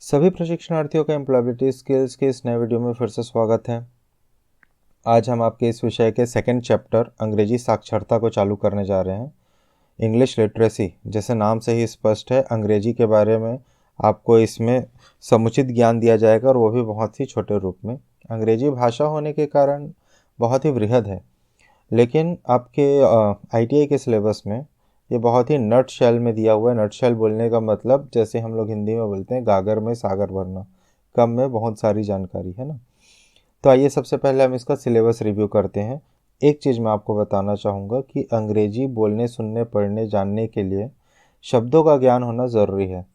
सभी प्रशिक्षणार्थियों का एम्प्लॉयबिलिटी स्किल्स के इस नए वीडियो में फिर से स्वागत है। आज हम आपके इस विषय के सेकंड चैप्टर अंग्रेजी साक्षरता को चालू करने जा रहे हैं। इंग्लिश लिटरेसी, जैसे नाम से ही स्पष्ट है, अंग्रेजी के बारे में आपको इसमें समुचित ज्ञान दिया जाएगा और वो भी बहुत ही छोटे रूप में। अंग्रेजी भाषा होने के कारण बहुत ही वृहद है, लेकिन आपके ITI के सिलेबस में ये बहुत ही नट शेल में दिया हुआ है। नट शेल बोलने का मतलब, जैसे हम लोग हिंदी में बोलते हैं, गागर में सागर भरना, कम में बहुत सारी जानकारी, है ना। तो आइए सबसे पहले हम इसका सिलेबस रिव्यू करते हैं। एक चीज़ मैं आपको बताना चाहूँगा कि अंग्रेजी बोलने, सुनने, पढ़ने, जानने के लिए शब्दों का ज्ञान होना ज़रूरी है।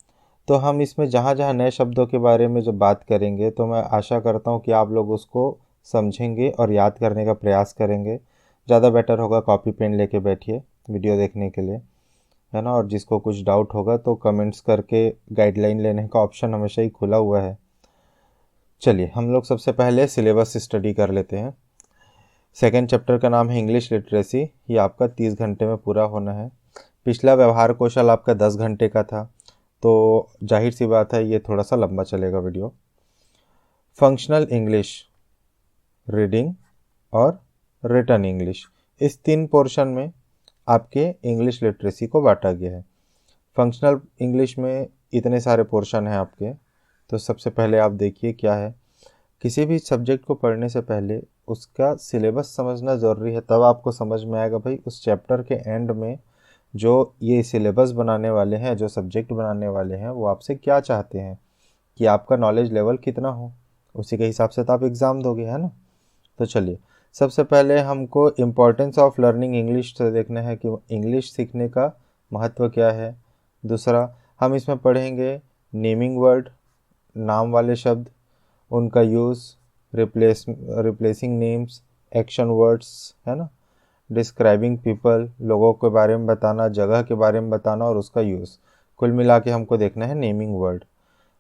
तो हम इसमें जहाँ जहाँ नए शब्दों के बारे में जब बात करेंगे तो मैं आशा करता हूँ कि आप लोग उसको समझेंगे और याद करने का प्रयास करेंगे। ज़्यादा बेटर होगा कॉपी पेन लेके बैठिए वीडियो देखने के लिए, है ना। और जिसको कुछ डाउट होगा तो कमेंट्स करके गाइडलाइन लेने का ऑप्शन हमेशा ही खुला हुआ है। चलिए हम लोग सबसे पहले सिलेबस स्टडी कर लेते हैं। सेकेंड चैप्टर का नाम है इंग्लिश लिटरेसी। ये आपका 30 घंटे में पूरा होना है। पिछला व्यवहार कौशल आपका 10 घंटे का था, तो जाहिर सी बात है ये थोड़ा सा लंबा चलेगा वीडियो। फंक्शनल इंग्लिश, रीडिंग और रिटन इंग्लिश, इस 3 पोर्शन में आपके इंग्लिश लिटरेसी को बांटा गया है। फंक्शनल इंग्लिश में इतने सारे पोर्शन हैं आपके। तो सबसे पहले आप देखिए क्या है। किसी भी सब्जेक्ट को पढ़ने से पहले उसका सिलेबस समझना ज़रूरी है, तब आपको समझ में आएगा भाई उस चैप्टर के एंड में जो ये सिलेबस बनाने वाले हैं, जो सब्जेक्ट बनाने वाले हैं, वो आपसे क्या चाहते हैं, कि आपका नॉलेज लेवल कितना हो। उसी के हिसाब से तो आप एग्ज़ाम दोगे, है ना। तो चलिए सबसे पहले हमको इम्पोर्टेंस ऑफ लर्निंग इंग्लिश से देखना है कि इंग्लिश सीखने का महत्व क्या है। दूसरा, हम इसमें पढ़ेंगे नेमिंग वर्ड, नाम वाले शब्द, उनका use, replacing names, action words, है ना। डिस्क्राइबिंग पीपल, लोगों के बारे में बताना, जगह के बारे में बताना और उसका यूज़। कुल मिला के हमको देखना है नेमिंग वर्ड।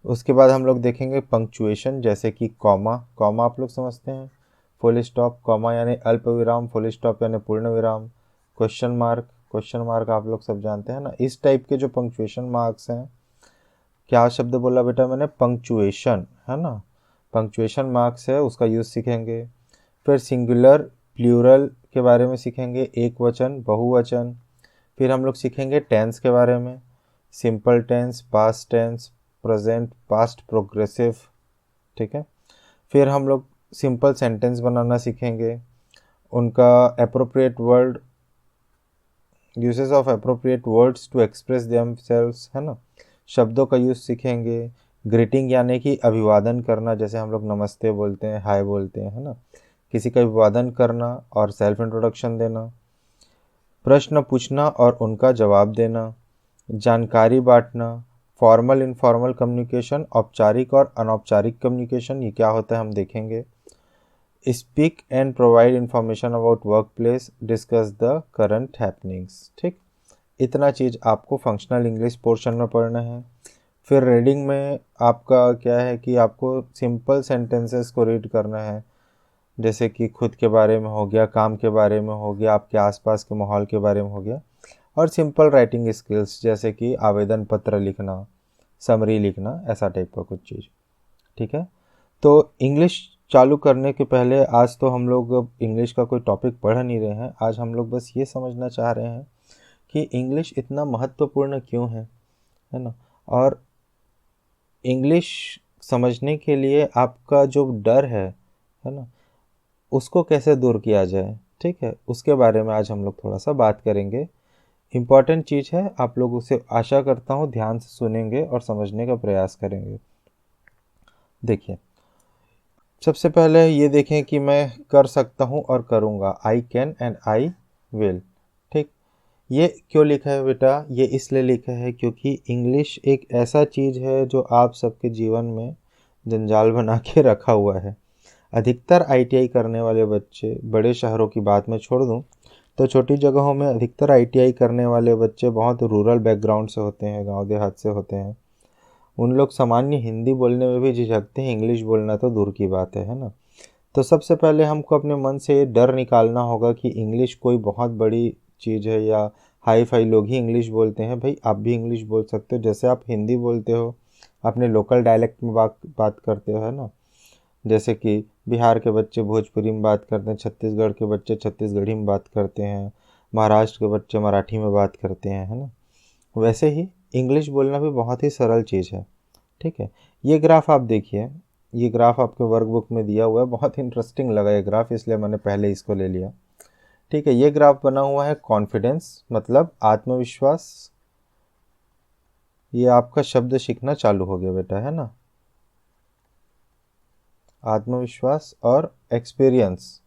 उसके बाद हम लोग देखेंगे पंक्चुएशन, जैसे कि कॉमा। कॉमा आप लोग समझते हैं, फुल स्टॉप। कॉमा यानी अल्प विराम, फुल स्टॉप यानी पूर्ण विराम। क्वेश्चन मार्क, क्वेश्चन मार्क आप लोग सब जानते हैं ना। इस टाइप के जो पंक्चुएशन मार्क्स हैं, क्या शब्द बोला बेटा मैंने, पंक्चुएशन, है ना। पंक्चुएशन मार्क्स है, उसका यूज़ सीखेंगे। फिर सिंगुलर प्लूरल के बारे में सीखेंगे, एक वचन, बहुवचन। फिर हम लोग सीखेंगे टेंस के बारे में, simple tense, past tense, present, past progressive, ठीक है। फिर हम लोग सिंपल सेंटेंस बनाना सीखेंगे, उनका appropriate word, uses of appropriate words to express themselves, है ना। शब्दों का यूज़ सीखेंगे। ग्रीटिंग यानी कि अभिवादन करना, जैसे हम लोग नमस्ते बोलते हैं, हाय बोलते हैं, है ना। किसी का अभिवादन करना और सेल्फ इंट्रोडक्शन देना। प्रश्न पूछना और उनका जवाब देना। जानकारी बांटना। फॉर्मल इनफॉर्मल कम्युनिकेशन, औपचारिक और अनौपचारिक कम्युनिकेशन, ये क्या होता है हम देखेंगे। Speak and provide information about work place, discuss the current happenings, ठीक। इतना चीज़ आपको फंक्शनल इंग्लिश पोर्शन में पढ़ना है। फिर रीडिंग में आपका क्या है कि आपको सिंपल सेंटेंसेस को रीड करना है, जैसे कि खुद के बारे में हो गया, काम के बारे में हो गया, आपके आसपास के माहौल के बारे में हो गया। और सिंपल राइटिंग स्किल्स, जैसे कि आवेदन पत्र लिखना, समरी लिखना, ऐसा टाइप का कुछ चीज़, ठीक है। तो इंग्लिश चालू करने के पहले, आज तो हम लोग इंग्लिश का कोई टॉपिक पढ़ नहीं रहे हैं, आज हम लोग बस ये समझना चाह रहे हैं कि इंग्लिश इतना महत्वपूर्ण क्यों है ना। और इंग्लिश समझने के लिए आपका जो डर है ना, उसको कैसे दूर किया जाए, ठीक है, उसके बारे में आज हम लोग थोड़ा सा बात करेंगे। इम्पॉर्टेंट चीज़ है, आप लोग उसे आशा करता हूँ ध्यान से सुनेंगे और समझने का प्रयास करेंगे। देखिए सबसे पहले ये देखें कि मैं कर सकता हूँ और करूँगा, I can and I will, ठीक। ये क्यों लिखा है बेटा, ये इसलिए लिखा है क्योंकि इंग्लिश एक ऐसा चीज़ है जो आप सबके जीवन में जंजाल बना के रखा हुआ है। अधिकतर ITI करने वाले बच्चे, बड़े शहरों की बात मैं छोड़ दूं तो छोटी जगहों में अधिकतर ITI करने वाले बच्चे बहुत रूरल बैकग्राउंड से होते हैं, गांव देहात से होते हैं। उन लोग सामान्य हिंदी बोलने में भी झिझकते हैं, इंग्लिश बोलना तो दूर की बात है ना। तो सबसे पहले हमको अपने मन से डर निकालना होगा कि इंग्लिश कोई बहुत बड़ी चीज़ है या हाई फाई लोग ही इंग्लिश बोलते हैं। भाई आप भी इंग्लिश बोल सकते हो, जैसे आप हिंदी बोलते हो, अपने लोकल डायलेक्ट में बात करते हो, है ना। जैसे कि बिहार के बच्चे भोजपुरी में बात करते हैं, छत्तीसगढ़ के बच्चे छत्तीसगढ़ी में बात करते हैं, महाराष्ट्र के बच्चे मराठी में बात करते हैं, है ना। वैसे ही इंग्लिश बोलना भी बहुत ही सरल चीज़ है, ठीक है। ये ग्राफ आप देखिए, ये ग्राफ आपके वर्कबुक में दिया हुआ है, बहुत इंटरेस्टिंग लगा ये ग्राफ, इसलिए मैंने पहले इसको ले लिया, ठीक है। ये ग्राफ बना हुआ है कॉन्फिडेंस मतलब आत्मविश्वास, ये आपका शब्द सीखना चालू हो गया बेटा, है ना। आत्मविश्वास और एक्सपीरियंस,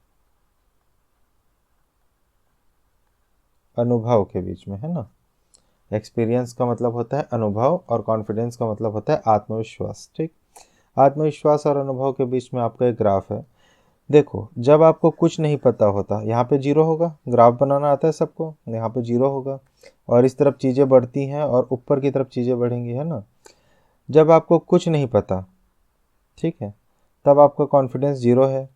अनुभव के बीच में, है ना। एक्सपीरियंस का मतलब होता है अनुभव और कॉन्फिडेंस का मतलब होता है आत्मविश्वास, ठीक। आत्मविश्वास और अनुभव के बीच में आपका एक ग्राफ है। देखो, जब आपको कुछ नहीं पता होता, यहाँ पे जीरो होगा, ग्राफ बनाना आता है सबको, यहाँ पे जीरो होगा, और इस तरफ चीज़ें बढ़ती हैं और ऊपर की तरफ चीज़ें बढ़ेंगी, है ना। जब आपको कुछ नहीं पता, ठीक है, तब आपका कॉन्फिडेंस जीरो है।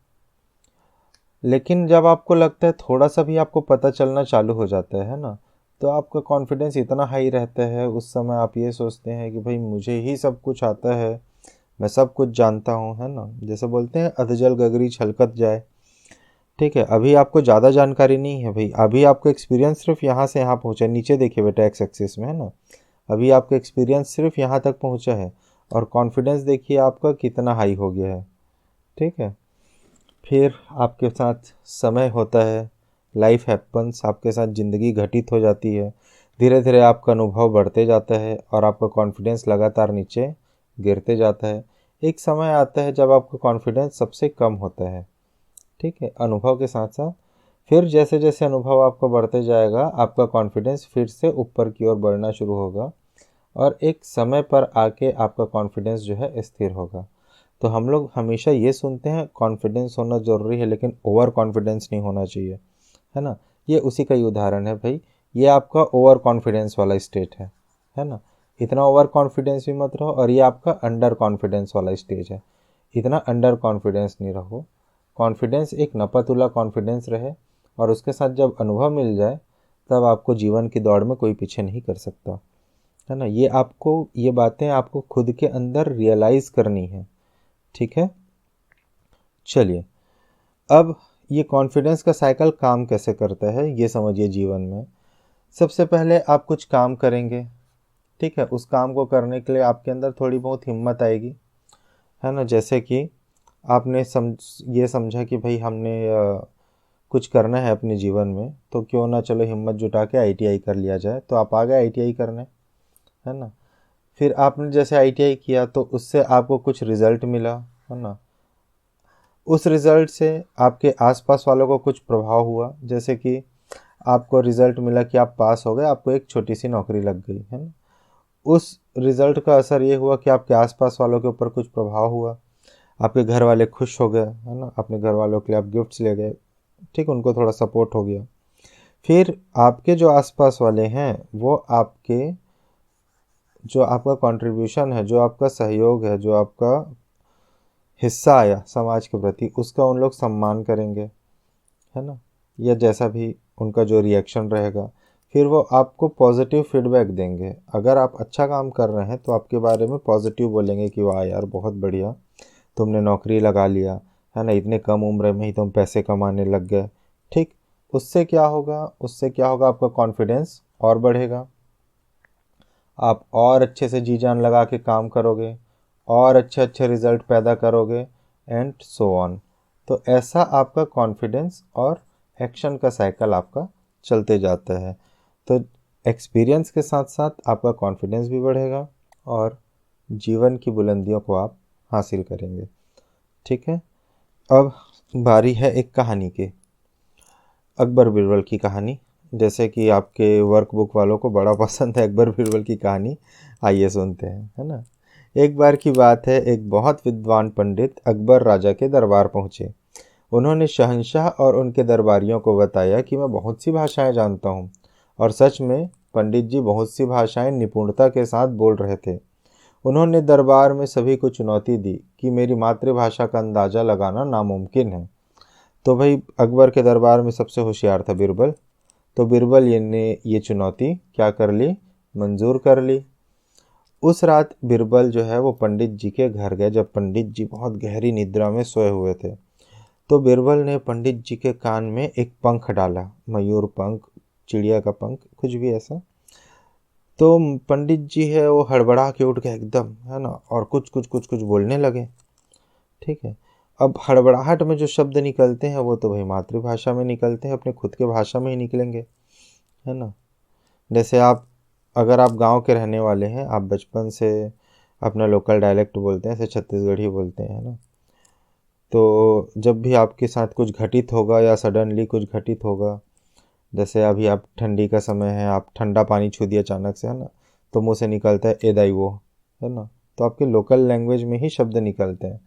लेकिन जब आपको लगता है थोड़ा सा भी आपको पता चलना चालू हो जाता है ना, तो आपका कॉन्फिडेंस इतना हाई रहता है, उस समय आप ये सोचते हैं कि भाई मुझे ही सब कुछ आता है, मैं सब कुछ जानता हूँ, है ना। जैसे बोलते हैं अधजल गगरी छलकत जाए, ठीक है। अभी आपको ज़्यादा जानकारी नहीं है भाई, अभी आपका एक्सपीरियंस सिर्फ यहाँ से यहाँ पहुँचा है, नीचे देखिए बेटा एक्स एक्सिस में, है ना। अभी आपका एक्सपीरियंस सिर्फ यहाँ तक पहुँचा है और कॉन्फिडेंस देखिए आपका कितना हाई हो गया है, ठीक है। फिर आपके साथ समय होता है, लाइफ हैपन्स, आपके साथ ज़िंदगी घटित हो जाती है, धीरे धीरे आपका अनुभव बढ़ते जाता है और आपका कॉन्फिडेंस लगातार नीचे गिरते जाता है। एक समय आता है जब आपका कॉन्फिडेंस सबसे कम होता है, ठीक है, अनुभव के साथ साथ। फिर जैसे जैसे अनुभव आपका बढ़ते जाएगा, आपका कॉन्फिडेंस फिर से ऊपर की ओर बढ़ना शुरू होगा और एक समय पर आके आपका कॉन्फिडेंस जो है स्थिर होगा। तो हम लोग हमेशा ये सुनते हैं कॉन्फिडेंस होना ज़रूरी है, लेकिन ओवर कॉन्फिडेंस नहीं होना चाहिए, है ना। ये उसी का ही उदाहरण है भाई, ये आपका ओवर कॉन्फिडेंस वाला स्टेट है ना। इतना ओवर कॉन्फिडेंस भी मत रहो, और ये आपका अंडर कॉन्फिडेंस वाला स्टेज है, इतना अंडर कॉन्फिडेंस नहीं रहो। कॉन्फिडेंस एक नपातुला कॉन्फिडेंस रहे, और उसके साथ जब अनुभव मिल जाए तब आपको जीवन की दौड़ में कोई पीछे नहीं कर सकता, है ना। ये आपको, ये बातें आपको खुद के अंदर रियलाइज़ करनी है, ठीक है। चलिए, अब ये कॉन्फिडेंस का साइकिल काम कैसे करता है ये समझिए जीवन में। सबसे पहले आप कुछ काम करेंगे, ठीक है, उस काम को करने के लिए आपके अंदर थोड़ी बहुत हिम्मत आएगी, है ना। जैसे कि आपने ये समझा कि भाई हमने कुछ करना है अपने जीवन में, तो क्यों ना चलो हिम्मत जुटा के आईटीआई कर लिया जाए, तो आप आ गए आईटीआई करने, है ना। फिर आपने जैसे आईटीआई किया तो उससे आपको कुछ रिज़ल्ट मिला, है ना। उस रिज़ल्ट से आपके आसपास वालों को कुछ प्रभाव हुआ, जैसे कि आपको रिज़ल्ट मिला कि आप पास हो गए, आपको एक छोटी सी नौकरी लग गई, है ना। उस रिज़ल्ट का असर ये हुआ कि आपके आसपास वालों के ऊपर कुछ प्रभाव हुआ, आपके घर वाले खुश हो गए, है ना, अपने घर वालों के लिए आप गिफ्ट्स ले गए, ठीक, उनको थोड़ा सपोर्ट हो गया। फिर आपके जो आसपास वाले हैं वो आपके, जो आपका कंट्रीब्यूशन है, जो आपका सहयोग है, जो आपका हिस्सा आया समाज के प्रति, उसका उन लोग सम्मान करेंगे, है ना, या जैसा भी उनका जो रिएक्शन रहेगा, फिर वो आपको पॉजिटिव फीडबैक देंगे। अगर आप अच्छा काम कर रहे हैं तो आपके बारे में पॉजिटिव बोलेंगे कि वाह यार बहुत बढ़िया, तुमने नौकरी लगा लिया, है ना, इतने कम उम्र में ही तुम पैसे कमाने लग गए, ठीक। उससे क्या होगा, उससे क्या होगा, आपका कॉन्फिडेंस और बढ़ेगा, आप और अच्छे से जी जान लगा के काम करोगे, और अच्छे अच्छे रिज़ल्ट पैदा करोगे, एंड सो ऑन। तो ऐसा आपका कॉन्फिडेंस और एक्शन का साइकिल आपका चलते जाता है। तो एक्सपीरियंस के साथ साथ आपका कॉन्फिडेंस भी बढ़ेगा और जीवन की बुलंदियों को आप हासिल करेंगे, ठीक है। अब बारी है एक कहानी की, अकबर बीरबल की कहानी। जैसे कि आपके वर्कबुक वालों को बड़ा पसंद है अकबर बीरबल की कहानी, आइए सुनते हैं, है ना। एक बार की बात है, एक बहुत विद्वान पंडित अकबर राजा के दरबार पहुँचे। उन्होंने शहंशाह और उनके दरबारियों को बताया कि मैं बहुत सी भाषाएं जानता हूँ, और सच में पंडित जी बहुत सी भाषाएं निपुणता के साथ बोल रहे थे। उन्होंने दरबार में सभी को चुनौती दी कि मेरी मातृभाषा का अंदाज़ा लगाना नामुमकिन है। तो भाई अकबर के दरबार में सबसे होशियार था बीरबल, तो बीरबल ने ये चुनौती क्या कर ली, मंजूर कर ली। उस रात बिरबल जो है वो पंडित जी के घर गए, जब पंडित जी बहुत गहरी निद्रा में सोए हुए थे। तो बिरबल ने पंडित जी के कान में एक पंख डाला, मयूर पंख, चिड़िया का पंख, कुछ भी ऐसा। तो पंडित जी है वो हड़बड़ा के उठ गए एकदम, है ना, और कुछ कुछ कुछ कुछ बोलने लगे। ठीक है। अब हड़बड़ाहट में जो शब्द निकलते हैं वो तो भाई मातृभाषा में निकलते हैं, अपने खुद के भाषा में ही निकलेंगे, है ना। जैसे अगर आप गांव के रहने वाले हैं, आप बचपन से अपना लोकल डायलेक्ट बोलते हैं, जैसे छत्तीसगढ़ी बोलते हैं ना, तो जब भी आपके साथ कुछ घटित होगा या सडनली कुछ घटित होगा, जैसे अभी आप ठंडी का समय है, आप ठंडा पानी छू दिया अचानक से, है ना, तो मुंह से निकलता है ए दाई वो, है ना, तो आपके लोकल लैंग्वेज में ही शब्द निकलते हैं।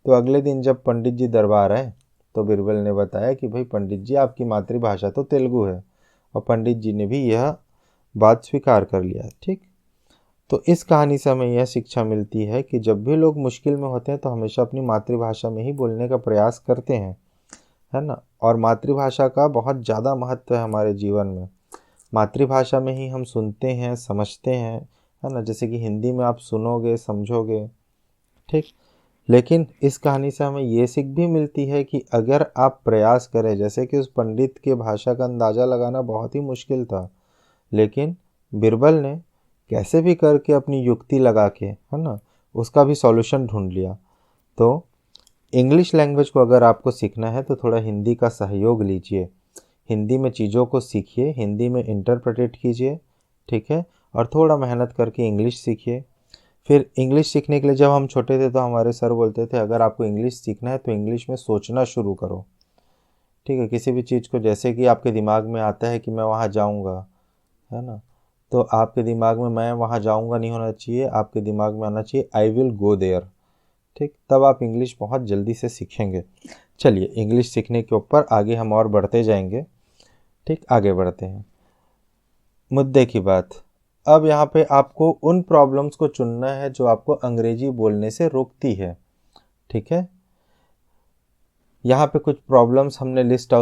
तो अगले दिन जब पंडित जी दरबार आए तो बिरबल ने बताया कि भाई पंडित जी, आपकी मातृभाषा तो तेलुगु है, और पंडित जी ने भी यह बात स्वीकार कर लिया। ठीक। तो इस कहानी से हमें यह शिक्षा मिलती है कि जब भी लोग मुश्किल में होते हैं तो हमेशा अपनी मातृभाषा में ही बोलने का प्रयास करते हैं, है ना। और मातृभाषा का बहुत ज़्यादा महत्व है हमारे जीवन में। मातृभाषा में ही हम सुनते हैं, समझते हैं, है ना, जैसे कि हिंदी में आप सुनोगे, समझोगे। ठीक। लेकिन इस कहानी से हमें ये सीख भी मिलती है कि अगर आप प्रयास करें, जैसे कि उस पंडित के भाषा का अंदाज़ा लगाना बहुत ही मुश्किल था, लेकिन बिरबल ने कैसे भी करके अपनी युक्ति लगा के, है ना, उसका भी सॉल्यूशन ढूंढ लिया। तो इंग्लिश लैंग्वेज को अगर आपको सीखना है तो थोड़ा हिंदी का सहयोग लीजिए, हिंदी में चीज़ों को सीखिए, हिंदी में इंटरप्रेटेट कीजिए। ठीक है। और थोड़ा मेहनत करके इंग्लिश सीखिए। फिर इंग्लिश सीखने के लिए जब हम छोटे थे तो हमारे सर बोलते थे, अगर आपको इंग्लिश सीखना है तो इंग्लिश में सोचना शुरू करो। ठीक है। किसी भी चीज़ को, जैसे कि आपके दिमाग में आता है कि मैं वहाँ जाऊँगा, है ना, तो आपके दिमाग में मैं वहाँ जाऊँगा नहीं होना चाहिए, आपके दिमाग में आना चाहिए आई विल गो देयर। ठीक। तब आप इंग्लिश बहुत जल्दी से सीखेंगे। चलिए, इंग्लिश सीखने के ऊपर आगे हम और बढ़ते जाएंगे। ठीक। आगे बढ़ते हैं। मुद्दे की बात। अब यहाँ पे आपको उन प्रॉब्लम्स को चुनना है जो आपको अंग्रेजी बोलने से रोकती है। ठीक है। यहाँ पे कुछ प्रॉब्लम्स हमने लिस्ट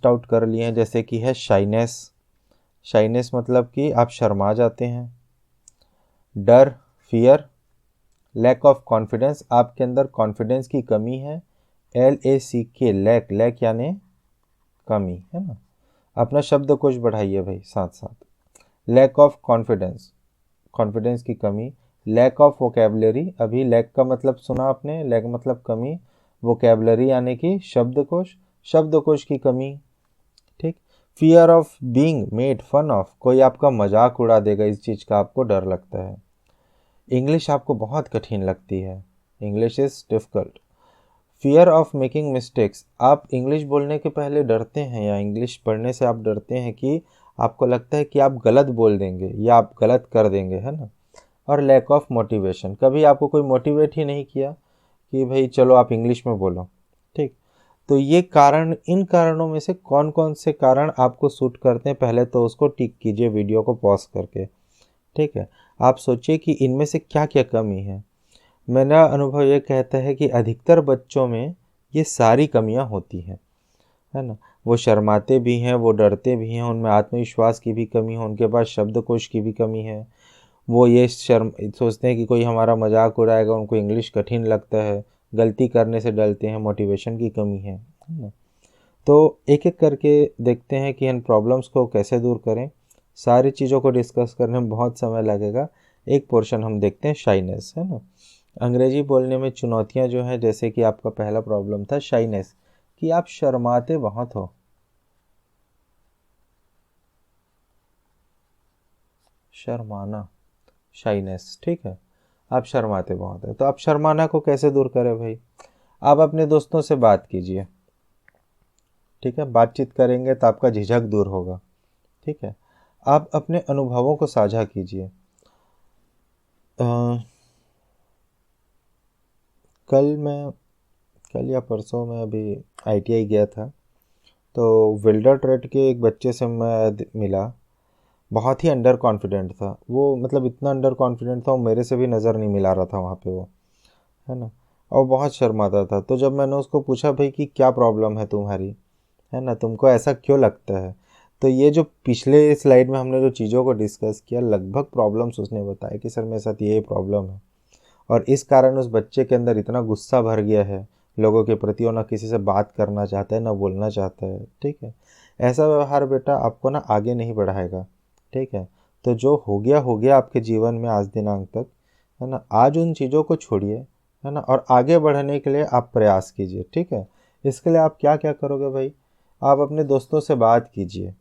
आउट कर लिए हैं, जैसे कि है शाइनेस। शाइनेस मतलब कि आप शर्मा जाते हैं। डर, फियर। लैक ऑफ कॉन्फिडेंस, आपके अंदर कॉन्फिडेंस की कमी है। LACK, लैक, लैक यानी कमी, है ना। अपना शब्दकोश बढ़ाइए भाई साथ साथ। लैक ऑफ कॉन्फिडेंस, कॉन्फिडेंस की कमी। लैक ऑफ वोकेबलरी, अभी लैक का मतलब सुना आपने, लैक मतलब कमी। वोकेबलरी यानी कि शब्दकोश, शब्दकोश की कमी। ठीक। Fear of being made fun of, कोई आपका मजाक उड़ा देगा, इस चीज़ का आपको डर लगता है। इंग्लिश आपको बहुत कठिन लगती है, English is difficult. Fear of making mistakes, आप इंग्लिश बोलने के पहले डरते हैं, या इंग्लिश पढ़ने से आप डरते हैं कि आपको लगता है कि आप गलत बोल देंगे या आप गलत कर देंगे, है ना। और लैक ऑफ मोटिवेशन, कभी आपको कोई मोटिवेट ही नहीं किया कि भाई चलो आप इंग्लिश में बोलो। ठीक। तो ये कारण, इन कारणों में से कौन कौन से कारण आपको सूट करते हैं, पहले तो उसको टिक कीजिए वीडियो को पॉज करके। ठीक है। आप सोचिए कि इनमें से क्या क्या कमी है। मेरा अनुभव ये कहता है कि अधिकतर बच्चों में ये सारी कमियां होती हैं, है ना। वो शर्माते भी हैं, वो डरते भी हैं, उनमें आत्मविश्वास की भी कमी है, उनके पास शब्दकोश की भी कमी है। वो ये शर्म सोचते हैं कि कोई हमारा मजाक उड़ाएगा, उनको इंग्लिश कठिन लगता है, गलती करने से डरते हैं, मोटिवेशन की कमी है ना। तो एक एक करके देखते हैं कि इन प्रॉब्लम्स को कैसे दूर करें। सारी चीज़ों को डिस्कस करने में बहुत समय लगेगा। एक पोर्शन हम देखते हैं, शाइनेस, है ना। अंग्रेजी बोलने में चुनौतियां जो हैं, जैसे कि आपका पहला प्रॉब्लम था शाइनेस, कि आप शर्माते बहुत हो। शर्माना, शाइनेस। ठीक है। आप शर्माते बहुत है, तो आप शर्माना को कैसे दूर करें भाई। आप अपने दोस्तों से बात कीजिए। ठीक है। बातचीत करेंगे तो आपका झिझक दूर होगा। ठीक है। आप अपने अनुभवों को साझा कीजिए। कल या परसों मैं अभी ITI गया था, तो विल्डर ट्रेड के एक बच्चे से मैं मिला। बहुत ही अंडर कॉन्फिडेंट था वो, मतलब इतना अंडर कॉन्फिडेंट था, वो मेरे से भी नज़र नहीं मिला रहा था वहाँ पे वो, है ना। और बहुत शर्माता था। तो जब मैंने उसको पूछा भाई कि क्या प्रॉब्लम है तुम्हारी, है ना, तुमको ऐसा क्यों लगता है, तो ये जो पिछले स्लाइड में हमने जो चीज़ों को डिस्कस किया, लगभग प्रॉब्लम्स उसने बताया कि सर मेरे साथ ये प्रॉब्लम है, और इस कारण उस बच्चे के अंदर इतना गुस्सा भर गया है लोगों के प्रति, और ना किसी से बात करना चाहता है ना बोलना चाहता है। ठीक है, ऐसा व्यवहार बेटा आपको ना आगे नहीं बढ़ाएगा। ठीक है, तो जो हो गया आपके जीवन में आज दिनांक तक, है ना, आज उन चीज़ों को छोड़िए, है ना, और आगे बढ़ने के लिए आप प्रयास कीजिए। ठीक है, इसके लिए आप क्या क्या करोगे भाई, आप अपने दोस्तों से बात कीजिए।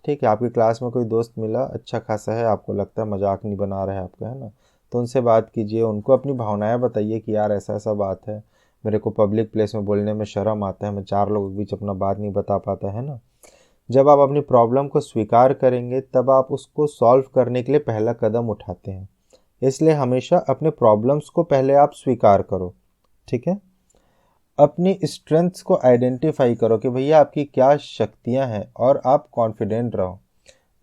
ठीक है, आपकी क्लास में कोई दोस्त मिला अच्छा खासा है, आपको लगता है मजाक नहीं बना रहा है आपका, है ना, तो उनसे बात कीजिए, उनको अपनी भावनाएं बताइए कि यार ऐसा ऐसा बात है, मेरे को पब्लिक प्लेस में बोलने में शर्म आता है, मैं 4 लोगों के बीच अपना बात नहीं बता पाता, है ना। जब आप अपनी प्रॉब्लम को स्वीकार करेंगे तब आप उसको सॉल्व करने के लिए पहला कदम उठाते हैं। इसलिए हमेशा अपने प्रॉब्लम्स को पहले आप स्वीकार करो। ठीक है, अपनी स्ट्रेंथ्स को आइडेंटिफाई करो कि भैया आपकी क्या शक्तियां हैं, और आप कॉन्फिडेंट रहो।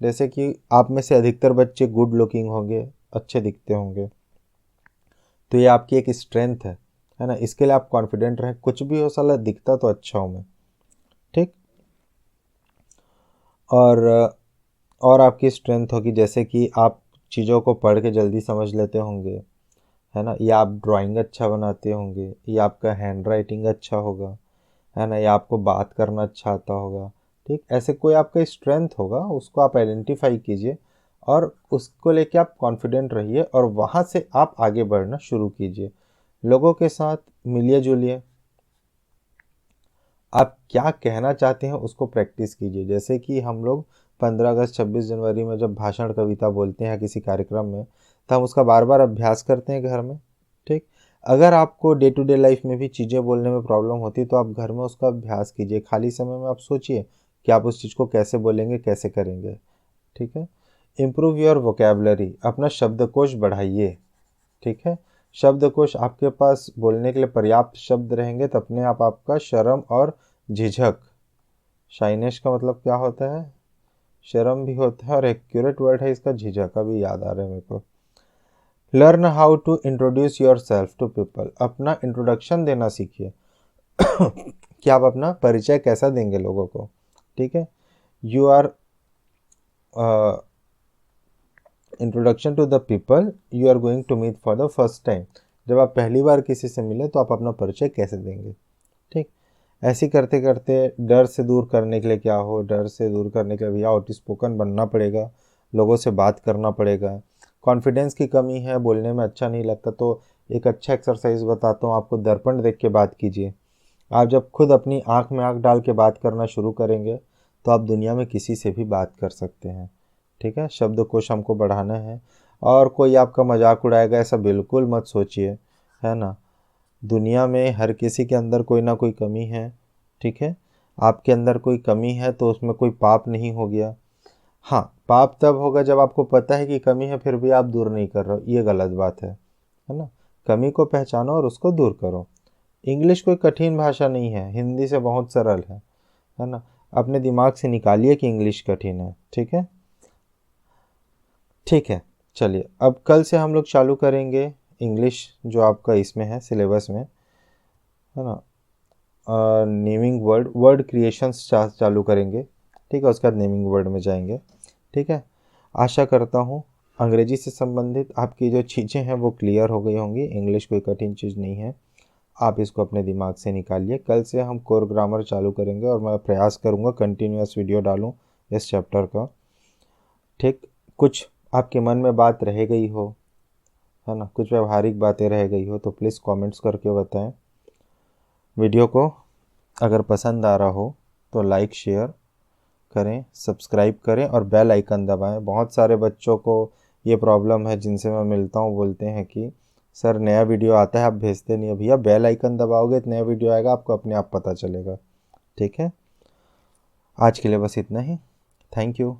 जैसे कि आप में से अधिकतर बच्चे गुड लुकिंग होंगे, अच्छे दिखते होंगे, तो ये आपकी एक स्ट्रेंथ है ना, इसके लिए आप कॉन्फिडेंट रहें, कुछ भी हो साला दिखता तो अच्छा हूँ मैं। ठीक, और आपकी स्ट्रेंथ होगी जैसे कि आप चीज़ों को पढ़ के जल्दी समझ लेते होंगे, है ना, या आप ड्राइंग अच्छा बनाते होंगे, या आपका हैंड राइटिंग अच्छा होगा, है ना, या आपको बात करना अच्छा आता होगा। ठीक, ऐसे कोई आपका स्ट्रेंथ होगा, उसको आप आइडेंटिफाई कीजिए और उसको लेके आप कॉन्फिडेंट रहिए, और वहाँ से आप आगे बढ़ना शुरू कीजिए। लोगों के साथ मिलिए जुलिए, आप क्या कहना चाहते हैं उसको प्रैक्टिस कीजिए। जैसे कि हम लोग 15 अगस्त 26 जनवरी में जब भाषण कविता बोलते हैं किसी कार्यक्रम में, तो हम उसका बार बार अभ्यास करते हैं घर में। ठीक, अगर आपको डे टू डे लाइफ में भी चीज़ें बोलने में प्रॉब्लम होती है तो आप घर में उसका अभ्यास कीजिए। खाली समय में आप सोचिए कि आप उस चीज़ को कैसे बोलेंगे, कैसे करेंगे। ठीक है, इम्प्रूव योर वोकेबलरी, अपना शब्दकोश बढ़ाइए। ठीक है, शब्दकोश आपके पास बोलने के लिए पर्याप्त शब्द रहेंगे तो अपने आप आपका शर्म और झिझक, शाइनेस का मतलब क्या होता है, शर्म भी होता है, और एक्यूरेट वर्ड है इसका झिझक, अभी याद आ रहा है मेरे को। Learn how to introduce yourself to people, अपना इंट्रोडक्शन देना सीखिए कि आप अपना परिचय कैसा देंगे लोगों को। ठीक है, you are introduction to the people you are going to meet for the first time, जब आप पहली बार किसी से मिले तो आप अपना परिचय कैसे देंगे। ठीक, ऐसे करते करते डर से दूर करने के लिए क्या हो, डर से दूर करने के लिए भैया आउट स्पोकन बनना पड़ेगा, लोगों से बात करना पड़ेगा। कॉन्फिडेंस की कमी है, बोलने में अच्छा नहीं लगता, तो एक अच्छा एक्सरसाइज बताता हूँ आपको, दर्पण देख के बात कीजिए। आप जब खुद अपनी आँख में आँख डाल के बात करना शुरू करेंगे तो आप दुनिया में किसी से भी बात कर सकते हैं। ठीक है, शब्दकोश हमको बढ़ाना है, और कोई आपका मजाक उड़ाएगा ऐसा बिल्कुल मत सोचिए, है ना। दुनिया में हर किसी के अंदर कोई ना कोई कमी है। ठीक है, आपके अंदर कोई कमी है तो उसमें कोई पाप नहीं हो गया। हाँ, पाप तब होगा जब आपको पता है कि कमी है फिर भी आप दूर नहीं कर रहे हो, ये गलत बात है ना। कमी को पहचानो और उसको दूर करो। इंग्लिश कोई कठिन भाषा नहीं है, हिंदी से बहुत सरल है ना। अपने दिमाग से निकालिए कि इंग्लिश कठिन है। ठीक है, ठीक है, चलिए अब कल से हम लोग चालू करेंगे इंग्लिश, जो आपका इसमें है सिलेबस में, है ना। नेमिंग वर्ड, वर्ड क्रिएशंस चालू करेंगे। ठीक है, उसके बाद नेमिंग वर्ड में जाएंगे। ठीक है, आशा करता हूँ अंग्रेजी से संबंधित आपकी जो चीज़ें हैं वो क्लियर हो गई होंगी। इंग्लिश कोई कठिन चीज़ नहीं है, आप इसको अपने दिमाग से निकालिए। कल से हम कोर ग्रामर चालू करेंगे और मैं प्रयास करूँगा कंटिन्यूअस वीडियो डालूँ इस चैप्टर का। ठीक, कुछ आपके मन में बात रह गई हो, है ना, कुछ व्यवहारिक बातें रह गई हो तो प्लीज़ कमेंट्स करके बताएं। वीडियो को अगर पसंद आ रहा हो तो लाइक शेयर करें, सब्सक्राइब करें और बेल आइकन दबाएं। बहुत सारे बच्चों को ये प्रॉब्लम है जिनसे मैं मिलता हूँ, बोलते हैं कि सर नया वीडियो आता है आप भेजते नहीं है। भैया बेल आइकन दबाओगे तो नया वीडियो आएगा, आपको अपने आप पता चलेगा। ठीक है, आज के लिए बस इतना ही। Thank you.